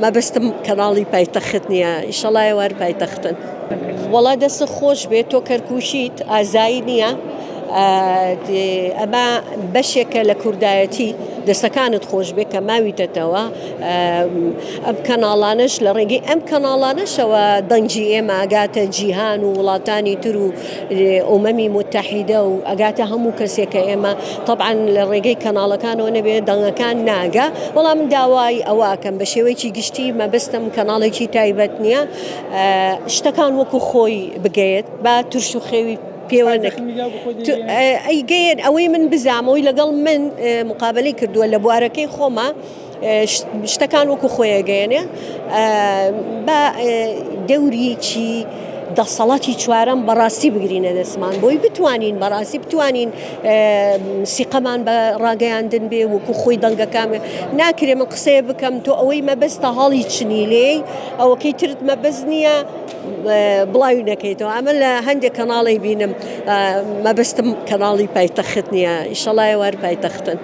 مەبەستم کەناڵی پایتەخت نییە، ئیشەڵای وەر پایتەختن. وەڵا دەست خۆش بێت تۆ کەرکووشیت ئازایی نییە، ئەمە بەشێکە لە کوردایەتی دەستەکانت خۆش بێت کە ماویتەتەوە. ئەم کەناڵانش لە ڕێگەی ئەم کەناڵانەشەوە دەنگی ئێمە ئەگاتە جیهان و وڵاتانی تر و ئومەمی متحیدە و ئەگاتە هەموو کەسێکە ئێمە طبعاً لە ڕێگەی کەناڵەکانەوە نەبێت دەنگەکان ناگا. بەڵام من داوای ئەوەکەم بە شێوەیەکی گشتی مەبەستم کەناڵێکی تایبەت نییە، شتەکان وەکو خۆی بگەیت با توش و خێوی پێوە ئەیگەیت ئەوەی من بزانەوەی لەگەڵ من مقابلەی کردووە لە بوارەکەی خۆمە شتەکان وەکو خۆیەگەیەنێ بە دەوریکی دەسەڵاتی چوارەم بەڕاستی بگرینە دەستمان بۆی بتوانین بەڕاستی بتوانین سیقەمان بە ڕاگەیاندن بێ وەکو خۆی دەنگەکان ناکرێ من قسەیە بکەم تۆ ئەوەی مەبەستە هەڵی چنی لێ ئەوەکەی ترت مەبەست نییە بڵاوی نەکەیتەوە. ئەمە لە هەندێک کەناڵی بینم مەبەستم کەناڵی پایتەخت نییە، ئیشەڵای وەر پایتەختن.